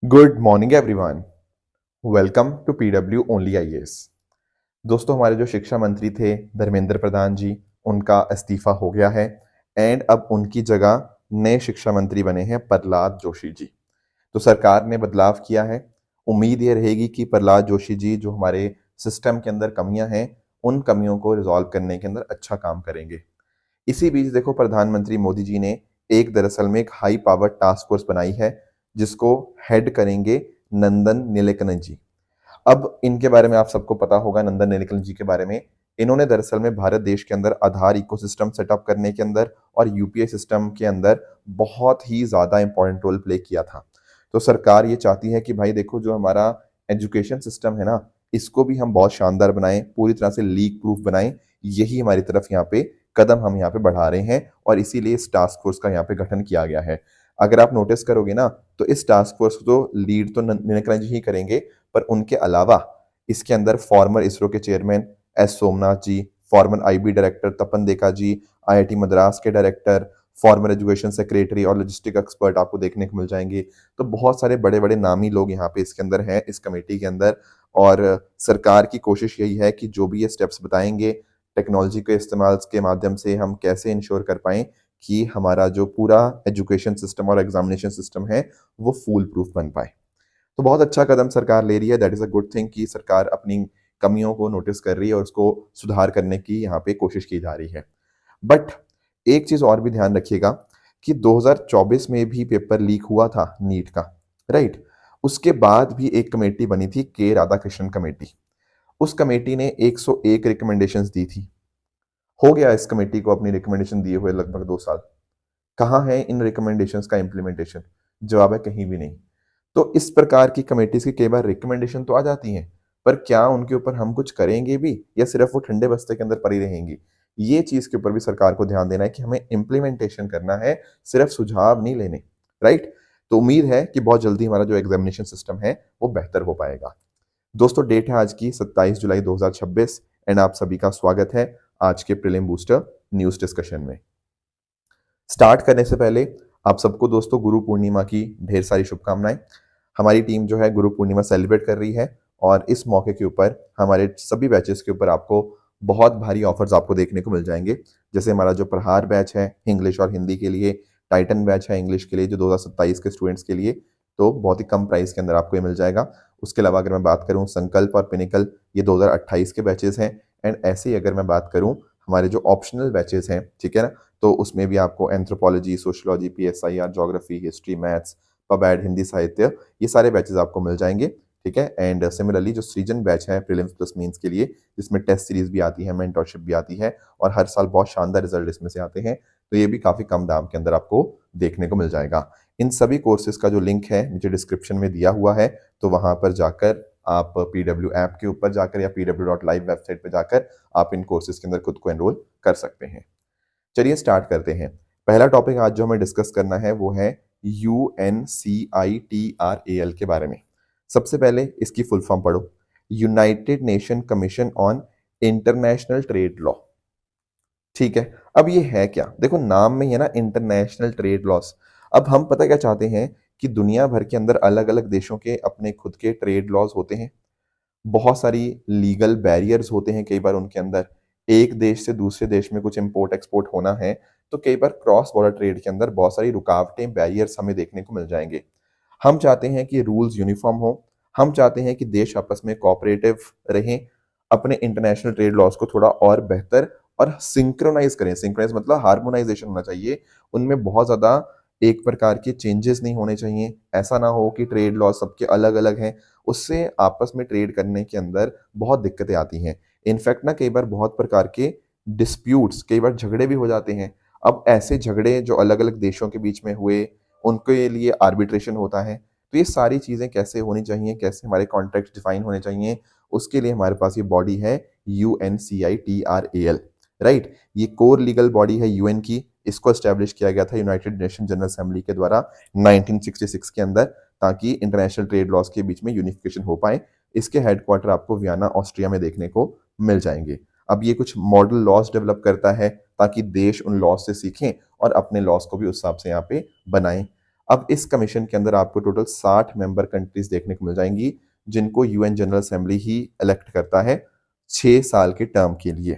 Good morning everyone. Welcome to PW only IAS. दोस्तों, हमारे जो शिक्षा मंत्री थे धर्मेंद्र प्रधान जी, उनका इस्तीफा हो गया है एंड अब उनकी जगह नए शिक्षा मंत्री बने हैं प्रहलाद जोशी जी। तो सरकार ने बदलाव किया है। उम्मीद ये रहेगी कि प्रहलाद जोशी जी जो हमारे सिस्टम के अंदर कमियां हैं, उन कमियों को रिजॉल्व करने के अंदर अच्छा काम करेंगे। इसी बीच देखो, प्रधानमंत्री मोदी जी ने एक दरअसल में एक हाई पावर टास्क फोर्स बनाई है जिसको हेड करेंगे नंदन नीलेकणी जी। अब इनके बारे में आप सबको पता होगा, नंदन नीलेकणी जी के बारे में। इन्होंने दरअसल में भारत देश के अंदर आधार इकोसिस्टम सेटअप करने के अंदर और यूपीआई सिस्टम के अंदर बहुत ही ज्यादा इंपॉर्टेंट रोल प्ले किया था। तो सरकार ये चाहती है कि भाई देखो, जो हमारा एजुकेशन सिस्टम है ना, इसको भी हम बहुत शानदार बनाएं, पूरी तरह से लीक प्रूफ बनाएं। यही हमारी तरफ यहाँ पे कदम हम यहाँ पे बढ़ा रहे हैं और इसीलिए इस टास्क फोर्स का यहाँ पे गठन किया गया है। अगर आप नोटिस करोगे ना, तो इस टास्क फोर्स को लीड तो नीलकंठ जी ही करेंगे, पर उनके अलावा इसके अंदर फॉर्मर इसरो के चेयरमैन एस सोमनाथ जी, फॉर्मर आईबी डायरेक्टर तपन देका जी, आईआईटी मद्रास के डायरेक्टर, फॉर्मर एजुकेशन सेक्रेटरी और लॉजिस्टिक एक्सपर्ट आपको देखने को मिल जाएंगे। तो बहुत सारे बड़े बड़े नामी लोग यहाँ पे इसके अंदर हैं, इस कमेटी के अंदर। और सरकार की कोशिश यही है कि जो भी ये स्टेप्स बताएंगे, टेक्नोलॉजी के इस्तेमाल के माध्यम से हम कैसे इंश्योर कर पाएं कि हमारा जो पूरा एजुकेशन सिस्टम और एग्जामिनेशन सिस्टम है वो फूल प्रूफ बन पाए। तो बहुत अच्छा कदम सरकार ले रही है। That is a good thing कि सरकार अपनी कमियों को नोटिस कर रही है और उसको सुधार करने की यहाँ पे कोशिश की जा रही है। बट एक चीज और भी ध्यान रखिएगा कि 2024 में भी पेपर लीक हुआ था नीट का, राइट। उसके बाद भी एक कमेटी बनी थी, के राधाकृष्णन कमेटी। उस कमेटी ने 101 रिकमेंडेशंस दी थी। हो गया इस कमेटी को अपनी रिकमेंडेशन दिए हुए लगभग 2 साल। कहाँ है इन रिकमेंडेशंस का इम्प्लीमेंटेशन? जवाब है कहीं भी नहीं। तो इस प्रकार की कमेटीज की कई बार रिकमेंडेशन तो आ जाती हैं, पर क्या उनके ऊपर हम कुछ करेंगे भी या सिर्फ वो ठंडे बस्ते के अंदर पड़ी रहेंगी? ये चीज के ऊपर भी सरकार को ध्यान देना है कि हमें इम्प्लीमेंटेशन करना है, सिर्फ सुझाव नहीं लेने, राइट। तो उम्मीद है कि बहुत जल्दी हमारा जो एग्जामिनेशन सिस्टम है वो बेहतर हो पाएगा। दोस्तों, डेट है आज की 27 जुलाई 2026 एंड आप सभी का स्वागत है आज के प्रीलिम बूस्टर न्यूज डिस्कशन में। स्टार्ट करने से पहले आप सबको दोस्तों गुरु पूर्णिमा की ढेर सारी शुभकामनाएं। हमारी टीम जो है गुरु पूर्णिमा सेलिब्रेट कर रही है और इस मौके के ऊपर हमारे सभी बैचेस के ऊपर आपको बहुत भारी ऑफर्स आपको देखने को मिल जाएंगे। जैसे हमारा जो प्रहार बैच है इंग्लिश और हिंदी के लिए, टाइटन बैच है इंग्लिश के लिए जो 2027 के स्टूडेंट्स के लिए, तो बहुत ही कम प्राइस के अंदर आपको ये मिल जाएगा। उसके अलावा अगर मैं बात करूं संकल्प और पिनिकल, ये 2028 के बैचेस हैं। एंड ऐसे ही अगर मैं बात करूं हमारे जो ऑप्शनल बैचेस हैं, ठीक है ना, तो उसमें भी आपको anthropology, sociology, PSIR, geography, history, maths, pub ad, Hindi साहित्य, ये सारे बैचेस आपको मिल जाएंगे। ठीक है। एंड सिमिलरली जो सृजन बैच है प्रीलिम्स प्लस मेंस के लिए, जिसमें टेस्ट सीरीज भी आती है, मेंटरशिप भी आती है और हर साल बहुत शानदार रिजल्ट इसमें से आते हैं, तो ये भी काफी कम दाम के अंदर आपको देखने को मिल जाएगा। इन सभी कोर्सेज का जो लिंक है नीचे डिस्क्रिप्शन में दिया हुआ है, तो वहां पर जाकर आप पीडब्ल्यू ऐप के ऊपर जाकर या pw.live वेबसाइट पर जाकर आप इन कोर्सेज के अंदर खुद को एनरोल कर सकते हैं। चलिए स्टार्ट करते हैं। पहला टॉपिक आज जो हमें डिस्कस करना है वो है UNCITRAL के बारे में। सबसे पहले इसकी फुल फॉर्म पढ़ो, United nation commission on international trade law. ठीक है। अब ये है क्या? देखो नाम में ही है ना, इंटरनेशनल ट्रेड लॉस। अब हम पता क्या चाहते हैं कि दुनिया भर के अंदर अलग अलग देशों के अपने खुद के ट्रेड लॉज होते हैं, बहुत सारी लीगल बैरियर्स होते हैं कई बार उनके अंदर। एक देश से दूसरे देश में कुछ इंपोर्ट एक्सपोर्ट होना है, तो कई बार क्रॉस बॉर्डर ट्रेड के अंदर बहुत सारी रुकावटें, बैरियर्स हमें देखने को मिल जाएंगे। हम चाहते हैं कि रूल्स यूनिफॉर्म हो, हम चाहते हैं कि देश आपस में कोऑपरेटिव रहें, अपने इंटरनेशनल ट्रेड लॉज को थोड़ा और बेहतर और सिंक्रोनाइज करें। सिंक्रोनाइज मतलब हार्मोनाइजेशन होना चाहिए, उनमें बहुत ज्यादा एक प्रकार के चेंजेस नहीं होने चाहिए। ऐसा ना हो कि ट्रेड लॉ सबके अलग अलग हैं, उससे आपस में ट्रेड करने के अंदर बहुत दिक्कतें आती हैं। इनफैक्ट ना कई बार बहुत प्रकार के डिस्प्यूट्स, कई बार झगड़े भी हो जाते हैं। अब ऐसे झगड़े जो अलग अलग देशों के बीच में हुए, उनके लिए आर्बिट्रेशन होता है। तो ये सारी चीजें कैसे होनी चाहिए, कैसे हमारे कॉन्ट्रैक्ट डिफाइन होने चाहिए, उसके लिए हमारे पास ये बॉडी है UNCITRAL, राइट। ये कोर लीगल बॉडी है यूएन की। इसको एस्टेब्लिश किया गया था यूनाइटेड नेशन जनरल असेंबली के द्वारा 1966 के अंदर, ताकि इंटरनेशनल ट्रेड लॉस के बीच में यूनिफिकेशन हो पाए। इसके हेडक्वार्टर आपको वियना ऑस्ट्रिया में देखने को मिल जाएंगे। अब ये कुछ मॉडल लॉस डेवलप करता है ताकि देश उन लॉस से सीखें और अपने लॉस को भी उस हिसाब से यहाँ पे बनाएं। अब इस कमीशन के अंदर आपको टोटल 60 मेंबर कंट्रीज देखने को मिल जाएंगी, जिनको यूएन जनरल असेंबली ही इलेक्ट करता है 6 साल के टर्म के लिए।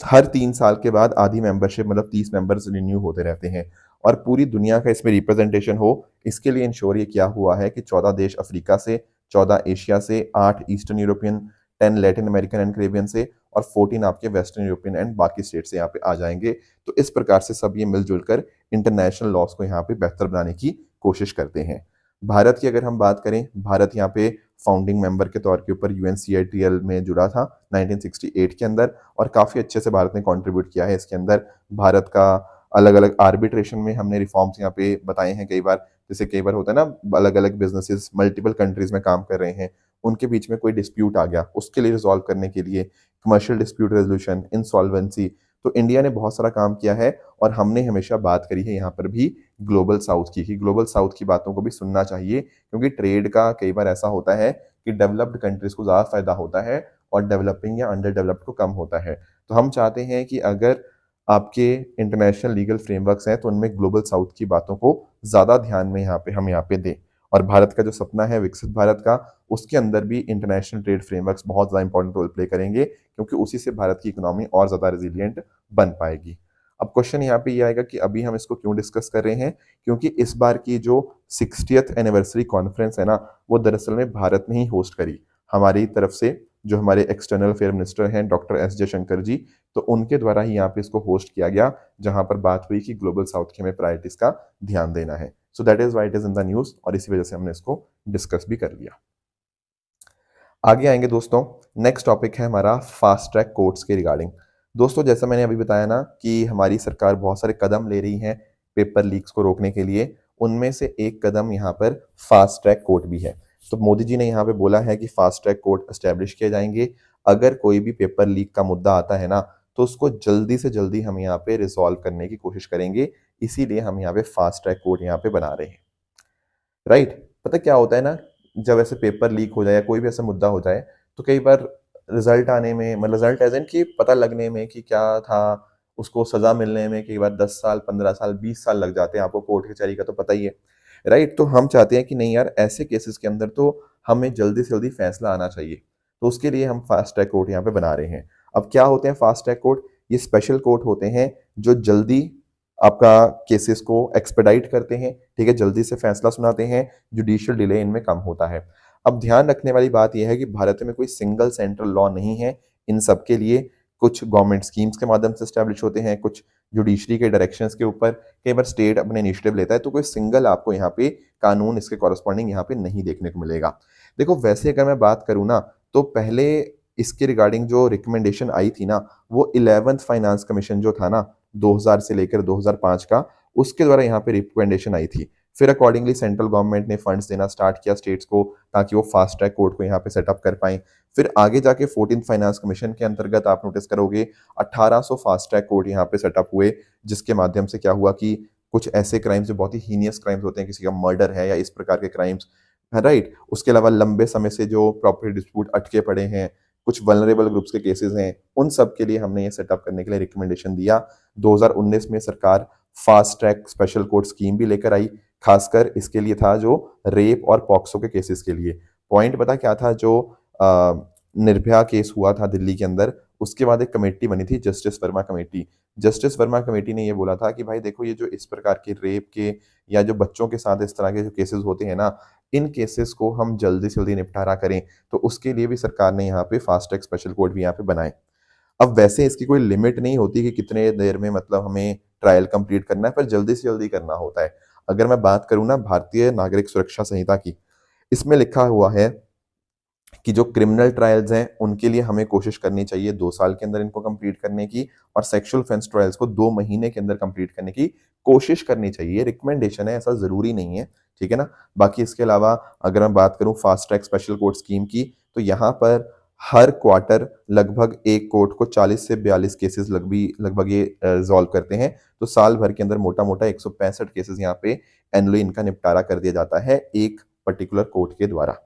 हर 3 साल के बाद आधी मेंबरशिप मतलब 30 मेंबर्स रिन्यू होते रहते हैं, और पूरी दुनिया का इसमें रिप्रेजेंटेशन हो, इसके लिए इंश्योर ये किया हुआ है कि 14 देश अफ्रीका से, 14 एशिया से, 8 eastern European, 10 Latin American and Caribbean से, और 14 आपके वेस्टर्न यूरोपियन एंड बाकी स्टेट से यहाँ पे आ जाएंगे। तो इस प्रकार से सब ये मिलजुल कर इंटरनेशनल लॉज को यहाँ पे बेहतर बनाने की कोशिश करते हैं। भारत की अगर हम बात करें, भारत यहाँ पे फाउंडिंग मेंबर के तौर के ऊपर यूएनसीआईटीएल में जुड़ा था 1968 के अंदर, और काफ़ी अच्छे से भारत ने कंट्रीब्यूट किया है इसके अंदर। भारत का अलग अलग आर्बिट्रेशन में हमने रिफॉर्म्स यहाँ पे बताए हैं कई बार, जैसे कई बार होता है ना अलग अलग बिजनेसेस मल्टीपल कंट्रीज में काम कर रहे हैं, उनके बीच में कोई डिस्प्यूट आ गया, उसके लिए रिजॉल्व करने के लिए कमर्शियल डिस्प्यूट रेजोल्यूशन, इंसॉल्वेंसी, तो इंडिया ने बहुत सारा काम किया है। और हमने हमेशा बात करी है यहाँ पर भी ग्लोबल साउथ की, कि ग्लोबल साउथ की बातों को भी सुनना चाहिए, क्योंकि ट्रेड का कई बार ऐसा होता है कि डेवलप्ड कंट्रीज को ज़्यादा फायदा होता है और डेवलपिंग या अंडर डेवलप्ड को कम होता है। तो हम चाहते हैं कि अगर आपके इंटरनेशनल लीगल फ्रेमवर्क्स हैं तो उनमें ग्लोबल साउथ की बातों को ज़्यादा ध्यान में हम यहाँ पे दें। और भारत का जो सपना है विकसित भारत का, उसके अंदर भी इंटरनेशनल ट्रेड फ्रेमवर्क्स बहुत ज़्यादा इंपॉर्टेंट रोल प्ले करेंगे, क्योंकि उसी से भारत की इकोनॉमी और ज़्यादा रेजिलियंट बन पाएगी। अब क्वेश्चन यहाँ पे ये आएगा कि अभी हम इसको क्यों डिस्कस कर रहे हैं, क्योंकि इस बार की जो 60th एनिवर्सरी कॉन्फ्रेंस है ना, वो दरअसल में भारत ने ही होस्ट करी हमारी तरफ से। जो हमारे एक्सटर्नल अफेयर मिनिस्टर हैं डॉक्टर एस जयशंकर जी, तो उनके द्वारा ही यहाँ पे इसको होस्ट किया गया, जहां पर बात हुई कि ग्लोबल साउथ की हमें प्रायोरिटीज का ध्यान देना है। सो that is why it is in the news, और इसी वजह से हमने इसको डिस्कस भी कर लिया। आगे आएंगे दोस्तों, नेक्स्ट टॉपिक है हमारा फास्ट ट्रैक कोर्ट्स के रिगार्डिंग। दोस्तों जैसा मैंने अभी बताया ना कि हमारी सरकार बहुत सारे कदम ले रही है पेपर लीक्स को रोकने के लिए, उनमें से एक कदम यहाँ पर फास्ट ट्रैक कोर्ट भी है। तो मोदी जी ने यहाँ पे बोला है कि फास्ट ट्रैक कोर्ट एस्टेब्लिश किए जाएंगे, अगर कोई भी पेपर लीक का मुद्दा आता है ना, तो उसको जल्दी से जल्दी हम यहाँ पे रिजॉल्व करने की कोशिश करेंगे, इसीलिए हम यहाँ पे फास्ट ट्रैक कोर्ट यहाँ पे बना रहे हैं। राइट, पता क्या होता है ना, जब ऐसे पेपर लीक हो जाए या कोई भी ऐसा मुद्दा हो जाए, तो कई बार रिजल्ट आने में, मतलब रिजल्ट एज इन कि पता लगने में कि क्या था, उसको सजा मिलने में कई बार 10 साल, 15 साल, 20 साल लग जाते हैं, आपको कोर्ट कचहरी का तो पता ही है। राइट, तो हम चाहते हैं कि नहीं यार, ऐसे केसेस के अंदर तो हमें जल्दी से जल्दी फैसला आना चाहिए, तो उसके लिए हम फास्ट ट्रैक कोर्ट यहाँ पे बना रहे हैं। अब क्या होते हैं फास्ट ट्रैक कोर्ट? ये स्पेशल कोर्ट होते हैं जो जल्दी आपका केसेस को एक्सपेडाइट करते हैं, ठीक है, जल्दी से फैसला सुनाते हैं, जुडिशियल डिले इनमें कम होता है। अब ध्यान रखने वाली बात यह है कि भारत में कोई सिंगल सेंट्रल लॉ नहीं है इन सब के लिए, कुछ गवर्नमेंट स्कीम्स के माध्यम से स्टैब्लिश होते हैं, कुछ जुडिशरी के डायरेक्शंस के ऊपर, कई बार स्टेट अपने इनिशिएटिव लेता है, तो कोई सिंगल आपको यहाँ पे कानून इसके कॉरस्पॉन्डिंग यहाँ पे नहीं देखने को मिलेगा। देखो वैसे अगर मैं बात करूँ ना, तो पहले इसके रिगार्डिंग जो रिकमेंडेशन आई थी ना, वो 11th फाइनेंस कमीशन जो था ना 2000 से लेकर 2005 का, उसके द्वारा यहाँ पे रिकमेंडेशन आई थी। फिर अकॉर्डिंगली सेंट्रल गवर्नमेंट ने फंड्स देना स्टार्ट किया स्टेट्स को, ताकि वो फास्ट ट्रैक कोर्ट को यहाँ पे सेटअप कर पाएं। फिर आगे जाके 14th फाइनेंस कमीशन के अंतर्गत आप नोटिस करोगे 1800 फास्ट ट्रैक कोर्ट यहाँ पे सेटअप हुए, जिसके माध्यम से क्या हुआ कि कुछ ऐसे क्राइम्स जो बहुत ही हीनियस क्राइम्स होते हैं, किसी का मर्डर है या इस प्रकार के क्राइम्स, राइट, उसके अलावा लंबे समय से जो प्रॉपर्टी डिस्प्यूट अटके पड़े हैं, कुछ वल्नरेबल ग्रुप्स के केसेस हैं, उन सब के लिए हमने ये सेटअप करने के लिए रिकमेंडेशन दिया। 2019 में सरकार fast track special court scheme भी लेकर आई, खासकर इसके लिए था जो रेप और पॉक्सो के केसेस के लिए। पॉइंट पता क्या था, जो निर्भया केस हुआ था दिल्ली के अंदर, उसके बाद एक कमेटी बनी थी justice Verma committee. Justice Verma committee ने ये बोला था कि भाई देखो, ये जो इस प्रकार के रेप के या जो बच्चों के साथ इस तरह के जो केसेस होते हैं ना, इन केसेस को हम जल्दी से जल्दी निपटारा करें, तो उसके लिए भी सरकार ने यहाँ पे फास्ट ट्रैक स्पेशल कोर्ट भी यहाँ पे बनाए। अब वैसे इसकी कोई लिमिट नहीं होती कि कितने देर में मतलब हमें ट्रायल कंप्लीट करना है, पर जल्दी से जल्दी करना होता है। अगर मैं बात करूँ ना भारतीय नागरिक सुरक्षा संहिता की, इसमें लिखा हुआ है कि जो क्रिमिनल ट्रायल्स हैं उनके लिए हमें कोशिश करनी चाहिए 2 साल के अंदर इनको कंप्लीट करने की, और सेक्सुअल ऑफेंस ट्रायल्स को 2 महीने के अंदर कंप्लीट करने की कोशिश करनी चाहिए। रिकमेंडेशन है, ऐसा जरूरी नहीं है, ठीक है ना। बाकी इसके अलावा अगर मैं बात करूं fast track special court scheme की, तो यहाँ पर हर क्वार्टर लगभग एक कोर्ट को 40 से 42 केसेस लगभग ये रिजॉल्व करते हैं। तो साल भर के अंदर मोटा मोटा 165 केसेस यहाँ पे एनुअली इनका निपटारा कर दिया जाता है एक पर्टिकुलर कोर्ट के द्वारा,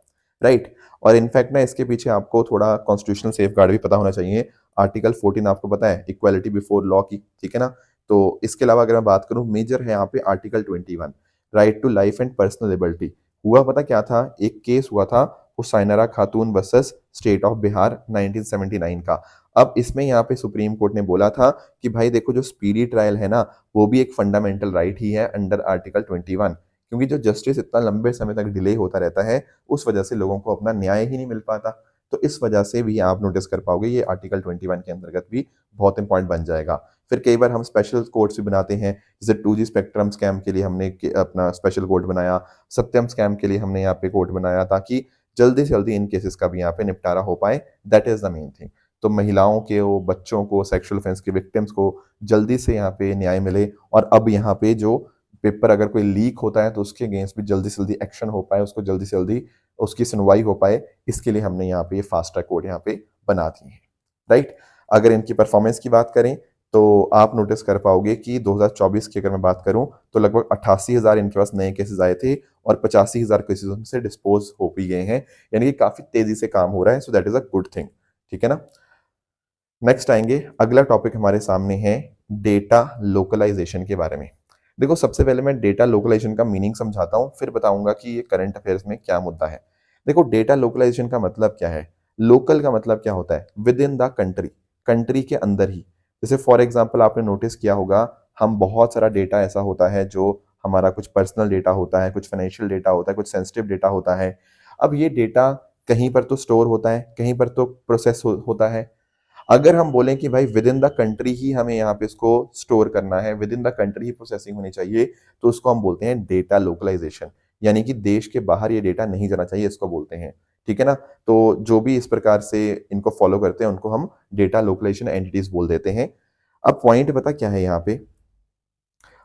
राइट। और इनफैक्ट ना इसके पीछे आपको थोड़ा कॉन्स्टिट्यूशनल सेफगार्ड भी पता होना चाहिए। आर्टिकल 14 आपको पता है इक्वालिटी बिफोर लॉ की, ठीक है ना। तो इसके अलावा अगर मैं बात करूं, मेजर है यहाँ पे article 21। Right to life and personal liberty. हुआ पता क्या था, एक केस हुआ था हुसैनरा खातून वर्सेस स्टेट ऑफ बिहार 1979 का। अब इसमें यहाँ पे सुप्रीम कोर्ट ने बोला था कि भाई देखो जो स्पीडी ट्रायल है ना, वो भी एक फंडामेंटल राइट ही है अंडर आर्टिकल 21, क्योंकि जो जस्टिस इतना लंबे समय तक डिले होता रहता है उस वजह से लोगों को अपना न्याय ही नहीं मिल पाता। तो इस वजह से भी आप नोटिस कर पाओगे ये आर्टिकल 21 के अंतर्गत भी बहुत इंपॉर्टेंट बन जाएगा। फिर कई बार हम स्पेशल कोर्ट्स भी बनाते हैं, जैसे 2G स्पेक्ट्रम स्कैम के लिए हमने अपना स्पेशल कोर्ट बनाया, सत्यम स्कैम के लिए हमने यहाँ पे कोर्ट बनाया, ताकि जल्दी से जल्दी इन केसेस का भी यहाँ पे निपटारा हो पाए। That is the main thing. तो महिलाओं के, वो बच्चों को, सेक्सुअल ऑफेंस के विक्टिम्स को जल्दी से यहाँ पे न्याय मिले, और अब यहाँ पे जो पेपर अगर कोई लीक होता है तो उसके अगेंस्ट भी जल्दी से जल्दी एक्शन हो पाए, उसको जल्दी से जल्दी उसकी सुनवाई हो पाए, इसके लिए हमने यहाँ पे ये फास्ट ट्रैक कोर्ट यहाँ पे बना दिए हैं, राइट। अगर इनकी परफॉर्मेंस की बात करें तो आप नोटिस कर पाओगे कि 2024 की अगर मैं बात करूं तो लगभग 88,000 इनके पास नए केसेस आए थे और 85,000 केसेस उनसे डिस्पोज हो भी गए हैं, यानी कि काफी तेजी से काम हो रहा है। सो that is a good thing, ठीक है ना। नेक्स्ट आएंगे, अगला टॉपिक हमारे सामने है डेटा लोकलाइजेशन के बारे में। देखो सबसे पहले मैं डेटा लोकलाइजेशन का मीनिंग समझाता हूं, फिर बताऊंगा कि ये करंट अफेयर्स में क्या मुद्दा है। देखो डेटा लोकलाइजेशन का मतलब क्या है, लोकल का मतलब क्या होता है, with in the country, country के अंदर ही। जैसे फॉर एग्जाम्पल आपने नोटिस किया होगा, हम बहुत सारा डेटा ऐसा होता है जो हमारा कुछ पर्सनल डेटा होता है, कुछ फाइनेंशियल डेटा होता है, कुछ सेंसिटिव डेटा होता है। अब ये डेटा कहीं पर तो स्टोर होता है, कहीं पर तो प्रोसेस होता है। अगर हम बोलें कि भाई विद इन द कंट्री ही हमें यहाँ पे इसको स्टोर करना है, with in the country he processing होनी चाहिए, तो उसको हम बोलते हैं डेटा लोकलाइजेशन, यानी कि देश के बाहर ये डेटा नहीं जाना चाहिए, इसको बोलते हैं, ठीक है ना। तो जो भी इस प्रकार से इनको फॉलो करते हैं उनको हम डेटा लोकलाइजेशन एंटिटीज बोल देते हैं। अब पॉइंट पता क्या है, यहाँ पे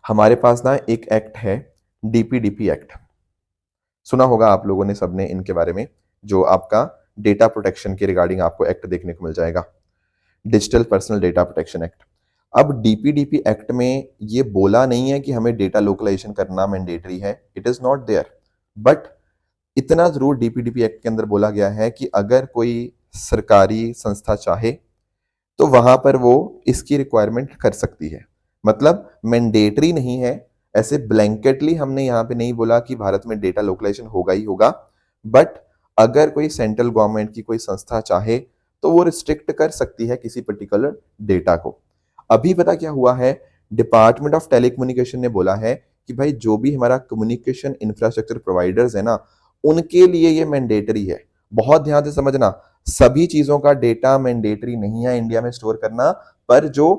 हमारे पास ना एक एक्ट है, डीपीडीपी एक्ट, सुना होगा आप लोगों ने, सबने इनके बारे में, जो आपका डेटा प्रोटेक्शन के रिगार्डिंग आपको एक्ट देखने को मिल जाएगा, digital personal data protection act. अब डीपीडीपी एक्ट में ये बोला नहीं है कि हमें डेटा लोकलाइजेशन करना मैंडेटरी है, it is not there, but इतना जरूर डीपीडीपी एक्ट के अंदर बोला गया है कि अगर कोई सरकारी संस्था चाहे तो वहां पर वो इसकी रिक्वायरमेंट कर सकती है। मतलब मैंडेटरी नहीं है, ऐसे ब्लैंकेटली हमने यहाँ पे नहीं बोला कि भारत में डेटा लोकलाइजेशन होगा ही होगा, बट अगर कोई सेंट्रल गवर्नमेंट की कोई संस्था चाहे तो वो रिस्ट्रिक्ट कर सकती है किसी पर्टिकुलर डेटा को। अभी पता क्या हुआ है, डिपार्टमेंट ऑफ टेलीकम्युनिकेशन ने बोला है कि भाई जो भी हमारा कम्युनिकेशन इंफ्रास्ट्रक्चर प्रोवाइडर्स है ना, उनके लिए ये मैंडेटरी है। बहुत ध्यान से समझना, सभी चीजों का डेटा मैंडेटरी नहीं है इंडिया में स्टोर करना, पर जो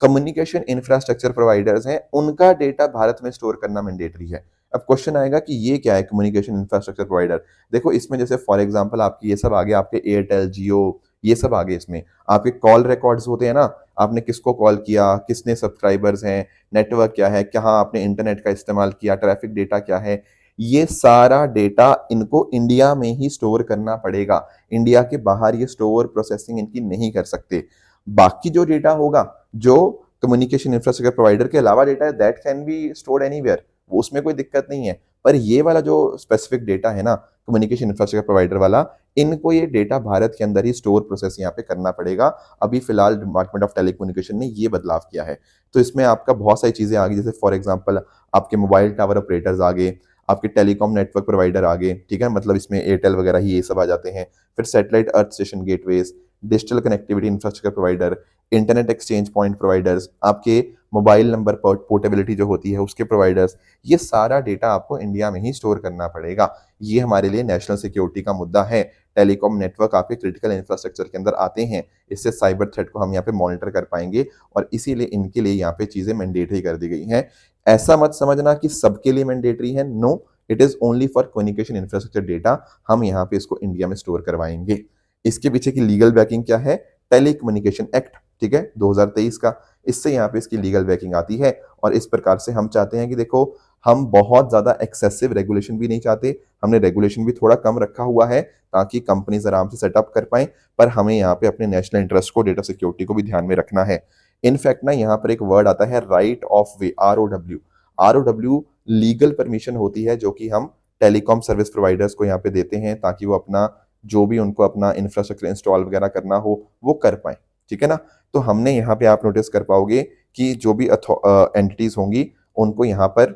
कम्युनिकेशन इंफ्रास्ट्रक्चर प्रोवाइडर्स हैं उनका डेटा भारत में स्टोर करना मैंडेटरी है। अब क्वेश्चन आएगा कि ये क्या है कम्युनिकेशन इंफ्रास्ट्रक्चर प्रोवाइडर। देखो इसमें जैसे फॉर एग्जांपल आपकी ये सब आगे, आपके एयरटेल, जियो, ये सब आगे, इसमें आपके कॉल रिकॉर्ड्स होते हैं ना, आपने किसको कॉल किया, किसने सब्सक्राइबर्स हैं, नेटवर्क क्या है, कहाँ आपने इंटरनेट का इस्तेमाल किया, ट्रैफिक डेटा क्या है, ये सारा डेटा इनको इंडिया में ही स्टोर करना पड़ेगा। इंडिया के बाहर ये स्टोर प्रोसेसिंग इनकी नहीं कर सकते। बाकी जो डेटा होगा, जो कम्युनिकेशन इंफ्रास्ट्रक्चर प्रोवाइडर के अलावा डेटा है, that can be stored anywhere, वो उसमें कोई दिक्कत नहीं है। पर ये वाला जो स्पेसिफिक डेटा है ना, कम्युनिकेशन इंफ्रास्ट्रक्चर प्रोवाइडर वाला, इनको ये डेटा भारत के अंदर ही स्टोर प्रोसेस यहाँ पे करना पड़ेगा। अभी फिलहाल डिपार्टमेंट ऑफ टेलीकम्युनिकेशन ने ये बदलाव किया है। तो इसमें आपका बहुत सारी चीजें आ गई, जैसे फॉर एग्जाम्पल आपके मोबाइल टावर ऑपरेटर्स आ गए, आपके टेलीकॉम नेटवर्क प्रोवाइडर आ गए, ठीक है, मतलब इसमें एयरटेल वगैरह ही ये सब आ जाते हैं। फिर satellite earth station gateways, digital connectivity infrastructure provider, internet exchange point providers, आपके मोबाइल नंबर पोर्टेबिलिटी जो होती है उसके प्रोवाइडर्स, ये सारा डेटा आपको इंडिया में ही स्टोर करना पड़ेगा। ये हमारे लिए नेशनल सिक्योरिटी का मुद्दा है। टेलीकॉम नेटवर्क आपके क्रिटिकल इंफ्रास्ट्रक्चर के अंदर आते हैं, इससे साइबर थ्रेट को हम यहाँ पे मॉनिटर कर पाएंगे, और इसीलिए इनके लिए यहाँ पे चीजें मैंडेटरी कर दी गई हैं। ऐसा मत समझना कि सबके लिए मैंडेटरी है, no, it is only for communication infrastructure data, हम यहाँ पे इसको इंडिया में स्टोर करवाएंगे। इसके पीछे की लीगल बैकिंग क्या है, टेलीकम्युनिकेशन एक्ट, ठीक है, 2023 का, इससे यहाँ पे इसकी लीगल बैकिंग आती है। और इस प्रकार से हम चाहते हैं कि देखो, हम बहुत ज्यादा एक्सेसिव रेगुलेशन भी नहीं चाहते, हमने रेगुलेशन भी थोड़ा कम रखा हुआ है ताकि कंपनीज आराम से सेटअप कर पाए, पर हमें यहाँ पे अपने नेशनल इंटरेस्ट को, डेटा सिक्योरिटी को भी ध्यान में रखना है। इनफैक्ट ना यहाँ पर एक वर्ड आता है right of way, ROW। ROW legal permission होती है जो कि हम टेलीकॉम सर्विस प्रोवाइडर्स को यहाँ पे देते हैं, ताकि वो अपना जो भी उनको अपना इंफ्रास्ट्रक्चर इंस्टॉल वगैरह करना हो वो कर पाए, ठीक है ना। तो हमने यहाँ पे आप नोटिस कर पाओगे कि जो भी एंटिटीज होंगी उनको यहाँ पर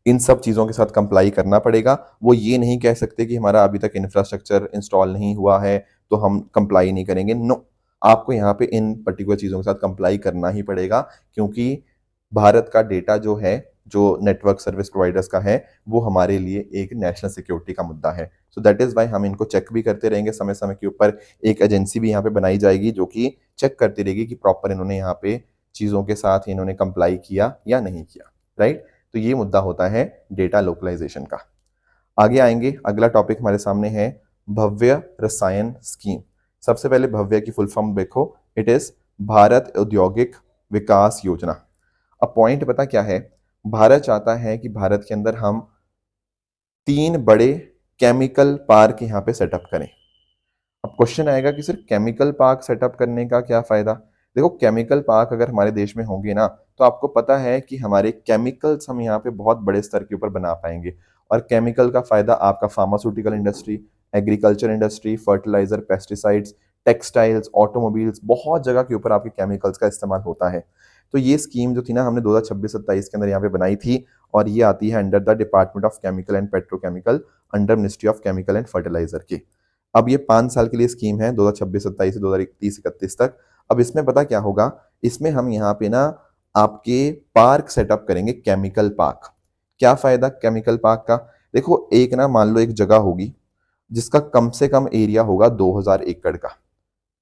इन सब चीज़ों के साथ कंप्लाई करना पड़ेगा। वो ये नहीं कह सकते कि हमारा अभी तक इंफ्रास्ट्रक्चर इंस्टॉल नहीं हुआ है तो हम कंप्लाई नहीं करेंगे। नो, आपको यहाँ पे इन पर्टिकुलर चीज़ों के साथ कंप्लाई करना ही पड़ेगा, क्योंकि भारत का डेटा जो है, जो नेटवर्क सर्विस प्रोवाइडर्स का है, वो हमारे लिए एक नेशनल सिक्योरिटी का मुद्दा है। सो दैट इज़ वाई हम इनको चेक भी करते रहेंगे समय समय के ऊपर। एक एजेंसी भी यहाँ पे बनाई जाएगी जो कि चेक करती रहेगी कि प्रॉपर इन्होंने यहाँ पे चीज़ों के साथ इन्होंने कंप्लाई किया या नहीं किया, राइट। तो ये मुद्दा होता है डेटा लोकलाइजेशन का। आगे आएंगे, अगला टॉपिक हमारे सामने है भव्य रसायन स्कीम। सबसे पहले भव्य की फुल फॉर्म देखो, इट इज भारत औद्योगिक विकास योजना। अब पॉइंट पता क्या है, भारत चाहता है कि भारत के अंदर हम 3 बड़े केमिकल पार्क यहाँ पे सेटअप करें। अब क्वेश्चन आएगा कि सिर्फ केमिकल पार्क सेटअप करने का क्या फायदा। देखो, केमिकल पार्क अगर हमारे देश में होंगे ना, तो आपको पता है कि हमारे केमिकल्स हम यहाँ पे बहुत बड़े स्तर के ऊपर बना पाएंगे। और केमिकल का फायदा आपका pharmaceutical industry, agriculture industry, fertiliser, pesticides, textiles, automobiles, बहुत जगह के ऊपर आपके केमिकल्स का इस्तेमाल होता है। तो ये स्कीम जो थी ना, हमने 2026-27 के अंदर यहाँ पे बनाई थी, और ये आती है under the department of chemical and petrochemical, under ministry of chemical and fertiliser के। अब ये 5 साल के लिए स्कीम है, 2026-27 से 2031-31 तक। अब इसमें पता क्या होगा, इसमें हम यहाँ पे ना आपके पार्क सेटअप करेंगे, केमिकल पार्क। क्या फायदा केमिकल पार्क का? देखो, एक ना मान लो एक जगह होगी जिसका कम से कम एरिया होगा 2000 एकड़ का,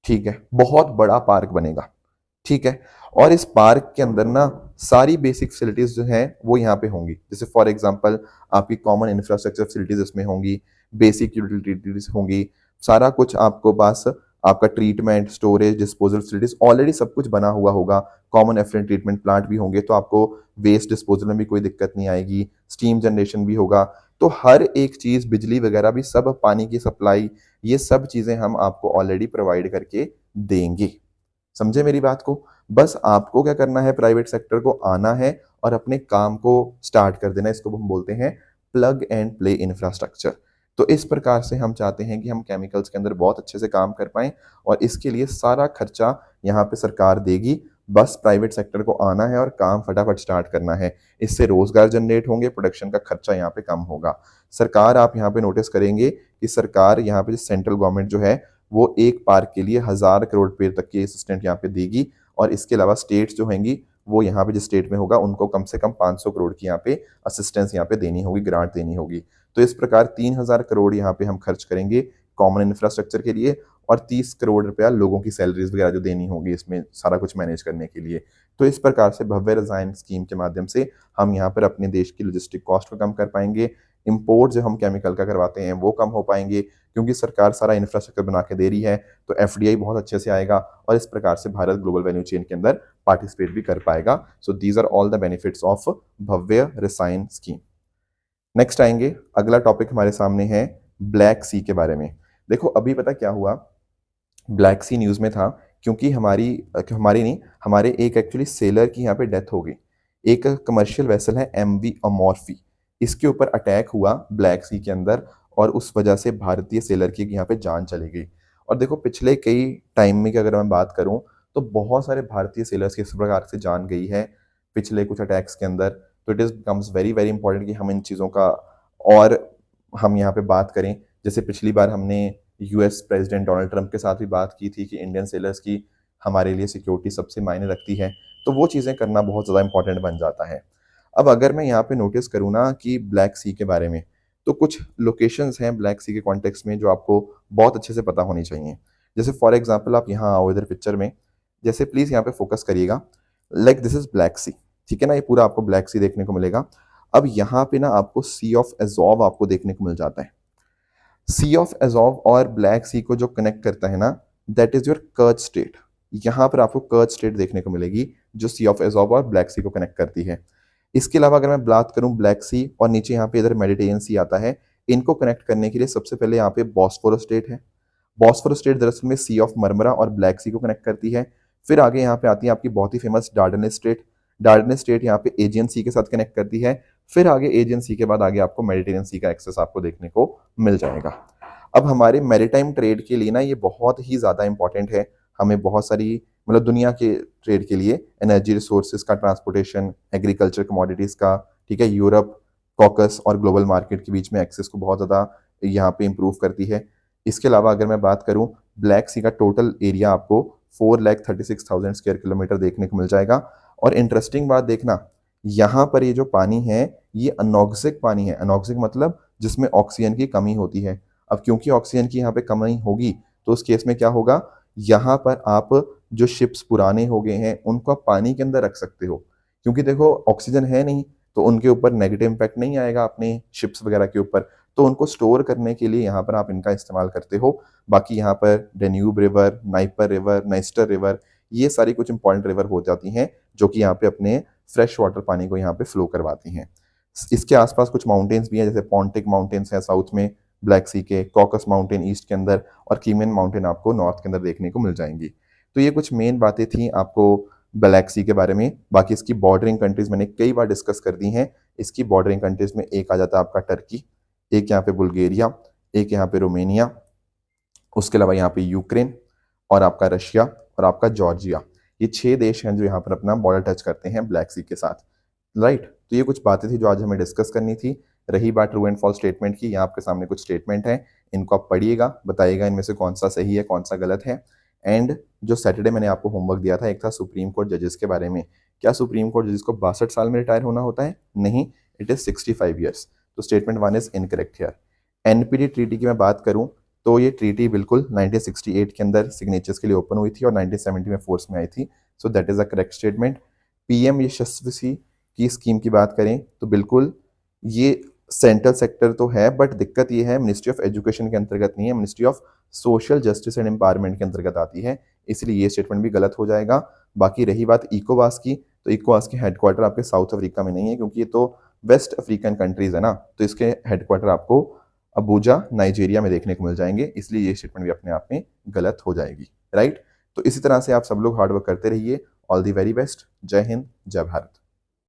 ठीक है, बहुत बड़ा पार्क बनेगा, ठीक है। और इस पार्क के अंदर ना सारी बेसिक फैसिलिटीज जो हैं वो यहाँ पे होंगी। जैसे फॉर एग्जांपल आपकी कॉमन इंफ्रास्ट्रक्चर फैसिलिटीज इसमें होंगी, बेसिक यूटिलिटीज होंगी, सारा कुछ आपको पास, आपका treatment, storage, disposal facilities already सब कुछ बना हुआ होगा। कॉमन एफ्लुएंट ट्रीटमेंट प्लांट भी होंगे, तो आपको वेस्ट डिस्पोजल में भी कोई दिक्कत नहीं आएगी। स्टीम जनरेशन भी होगा, तो हर एक चीज, बिजली वगैरह भी सब, पानी की सप्लाई, ये सब चीजें हम आपको ऑलरेडी प्रोवाइड करके देंगे। समझे मेरी बात को? बस आपको क्या करना है, प्राइवेट सेक्टर को आना है और अपने काम को स्टार्ट कर देना। इसको हम बोलते हैं प्लग एंड प्ले इंफ्रास्ट्रक्चर। तो इस प्रकार से हम चाहते हैं कि हम केमिकल्स के अंदर बहुत अच्छे से काम कर पाएं, और इसके लिए सारा खर्चा यहाँ पे सरकार देगी। बस प्राइवेट सेक्टर को आना है और काम फटाफट स्टार्ट करना है। इससे रोजगार जनरेट होंगे, प्रोडक्शन का खर्चा यहाँ पे कम होगा। सरकार, आप यहाँ पे नोटिस करेंगे कि सरकार यहाँ पे सेंट्रल गवर्नमेंट जो है वो एक पार्क के लिए 1000 करोड़ रुपए तक की असिस्टेंट यहाँ पे देगी। और इसके अलावा स्टेट्स जो होंगी, वो यहाँ पे जिस स्टेट में होगा उनको कम से कम 500 करोड़ की यहाँ पे असिस्टेंस यहाँ पे देनी होगी, ग्रांट देनी होगी। तो इस प्रकार 3000 करोड़ यहाँ पे हम खर्च करेंगे कॉमन इंफ्रास्ट्रक्चर के लिए, और 30 करोड़ रुपया लोगों की सैलरीज वगैरह जो देनी होगी इसमें सारा कुछ मैनेज करने के लिए। तो इस प्रकार से भव्य रसायन स्कीम के माध्यम से हम यहाँ पर अपने देश की लॉजिस्टिक कॉस्ट को कम कर पाएंगे। इंपोर्ट जो हम केमिकल का करवाते हैं वो कम हो पाएंगे, क्योंकि सरकार सारा इंफ्रास्ट्रक्चर बना के दे रही है। तो एफडीआई बहुत अच्छे से आएगा, और इस प्रकार से भारत ग्लोबल वैल्यू चेन के अंदर पार्टिसिपेट भी कर पाएगा। So these are all the benefits of Bhavya Rasayan scheme. Next आएंगे, अगला टॉपिक हमारे सामने है ब्लैक सी के बारे में। देखो, अभी पता क्या हुआ, ब्लैक सी न्यूज़ में था, क्योंकि हमारे एक एक्चुअली सेलर की यहाँ पे डेथ हो गई। एक कमर्शियल वेसल है एमवी अमॉर्फी, इसके ऊपर अटैक हुआ ब्लैक सी के अंदर, और उस वजह से भारतीय सेलर की यहाँ पे जान चली गई। और देखो, पिछले कई टाइम में की अगर मैं बात करूँ, तो बहुत सारे भारतीय सेलर्स की इस प्रकार से जान गई है पिछले कुछ अटैक्स के अंदर। तो it is becomes very very important कि हम इन चीज़ों का और हम यहाँ पे बात करें। जैसे पिछली बार हमने यूएस प्रेसिडेंट डोनाल्ड ट्रंप के साथ भी बात की थी कि इंडियन सेलर्स की हमारे लिए सिक्योरिटी सबसे मायने रखती है, तो वो चीज़ें करना बहुत ज़्यादा इंपॉर्टेंट बन जाता है। अब अगर मैं यहाँ पे नोटिस करूँ ना कि ब्लैक सी के बारे में, तो कुछ लोकेशंस हैं ब्लैक सी के कॉन्टेक्स्ट में जो आपको बहुत अच्छे से पता होनी चाहिए। जैसे फॉर एग्जाम्पल आप यहाँ आओ इधर पिक्चर में, जैसे प्लीज़ यहाँ पे फोकस करिएगा, लाइक दिस इज ब्लैक सी, ठीक है ना, ये पूरा आपको ब्लैक सी देखने को मिलेगा। अब यहाँ पे ना आपको सी ऑफ एजॉव आपको देखने को मिल जाता है। सी ऑफ एजॉव और ब्लैक सी को जो कनेक्ट करता है ना, दैट इज योर कर्च स्टेट। यहाँ पर आपको कर्च स्टेट देखने को मिलेगी जो सी ऑफ एजॉव और ब्लैक सी को कनेक्ट करती है। इसके अलावा अगर मैं बात करूं ब्लैक सी और नीचे यहाँ पे इधर मेडिटेरियन सी आता है, इनको कनेक्ट करने के लिए सबसे पहले यहाँ पे बॉस्फोरस स्टेट है। बॉस्फोरस स्टेट दरअसल में सी ऑफ मरमरा और ब्लैक सी को कनेक्ट करती है। फिर आगे यहाँ पे आती है आपकी बहुत ही फेमस डार्डेनेस स्टेट। डार्डेनेस स्टेट यहाँ पे एजियन सी के साथ कनेक्ट करती है। फिर आगे एजियन सी के बाद आगे आपको मेडिटेरियन सी का एक्सेस आपको देखने को मिल जाएगा। अब हमारे मैरीटाइम ट्रेड के लिए ना ये बहुत ही ज़्यादा इंपॉर्टेंट है। हमें बहुत सारी, मतलब दुनिया के ट्रेड के लिए, एनर्जी रिसोर्सेज का, ट्रांसपोर्टेशन, एग्रीकल्चर कमोडिटीज़ का, ठीक है, यूरोप, कॉकस और ग्लोबल मार्केट के बीच में एक्सेस को बहुत ज़्यादा यहाँ पे इम्प्रूव करती है। इसके अलावा अगर मैं बात करूँ, ब्लैक सी का टोटल एरिया आपको 4,36,000 स्क्वायर किलोमीटर देखने को मिल जाएगा। और इंटरेस्टिंग बात देखना, यहाँ पर ये जो पानी है ये अनॉक्सिक पानी है। अनॉक्सिक मतलब जिसमें ऑक्सीजन की कमी होती है। अब क्योंकि ऑक्सीजन की यहाँ पे कमी होगी तो उस केस में क्या होगा, यहाँ पर आप जो शिप्स पुराने हो गए हैं उनको आप पानी के अंदर रख सकते हो, क्योंकि देखो ऑक्सीजन है नहीं तो उनके ऊपर नेगेटिव इम्पैक्ट नहीं आएगा अपने शिप्स वगैरह के ऊपर, तो उनको स्टोर करने के लिए यहाँ पर आप इनका इस्तेमाल करते हो। बाकी यहाँ पर Danube river, Dnieper river, Dniester river, ये सारी कुछ इंपॉर्टेंट रिवर हो जाती हैं जो कि यहाँ पे अपने फ्रेश वाटर पानी को यहाँ पे फ्लो करवाती हैं। इसके आसपास कुछ माउंटेन्स भी हैं, जैसे पॉन्टिक माउंटेन्स हैं साउथ में ब्लैक सी के, कॉकस माउंटेन ईस्ट के अंदर, और कीमेन माउंटेन आपको नॉर्थ के अंदर देखने को मिल जाएंगी। तो ये कुछ मेन बातें थी आपको ब्लैक सी के बारे में। बाकी इसकी बॉर्डरिंग कंट्रीज मैंने कई बार डिस्कस कर दी हैं। इसकी बॉर्डरिंग कंट्रीज में एक आ जाता है आपका टर्की, एक यहाँ पे बुल्गारिया, एक यहाँ पे रोमेनिया, उसके अलावा यहाँ पे यूक्रेन और आपका रशिया और आपका जॉर्जिया। ये 6 देश हैं जो यहाँ पर अपना बॉर्डर टच करते हैं ब्लैक सी के साथ, राइट। तो ये कुछ बातें थी जो आज हमें डिस्कस करनी थी। रही बात ट्रू एंड फॉल्स स्टेटमेंट की, यहाँ आपके सामने कुछ स्टेटमेंट हैं, इनको आप पढ़िएगा, बताइएगा इनमें से कौन सा सही है कौन सा गलत है। एंड जो सैटरडे मैंने आपको होमवर्क दिया था, एक था सुप्रीम कोर्ट जजेस के बारे में। क्या सुप्रीम कोर्ट जजेस को 62 साल में रिटायर होना होता है? नहीं, इट इज 65 ईयर्स। तो statement 1 is incorrect here. NPT treaty की मैं बात करूं तो ये ट्रीटी बिल्कुल 1968 के अंदर सिग्नेचर्स के लिए ओपन हुई थी और 1970 में फोर्स में आई थी। So that is a correct statement. PM Yashasvi की स्कीम की बात करें तो बिल्कुल ये सेंट्रल सेक्टर तो है, बट दिक्कत ये है मिनिस्ट्री ऑफ एजुकेशन के अंतर्गत नहीं है, ministry of social justice and empowerment के अंतर्गत आती है, इसलिए ये स्टेटमेंट भी गलत हो जाएगा। बाकी रही बात इकोवास की, तो इकोवास के हेडक्वार्टर आपके साउथ अफ्रीका में नहीं है, क्योंकि ये तो वेस्ट अफ्रीकन कंट्रीज है ना, तो इसके हेडक्वार्टर आपको अबूजा नाइजीरिया में देखने को मिल जाएंगे, इसलिए ये स्टेटमेंट भी अपने आप में गलत हो जाएगी, राइट। तो इसी तरह से आप सब लोग हार्डवर्क करते रहिए। All the very best. जय हिंद, जय भारत।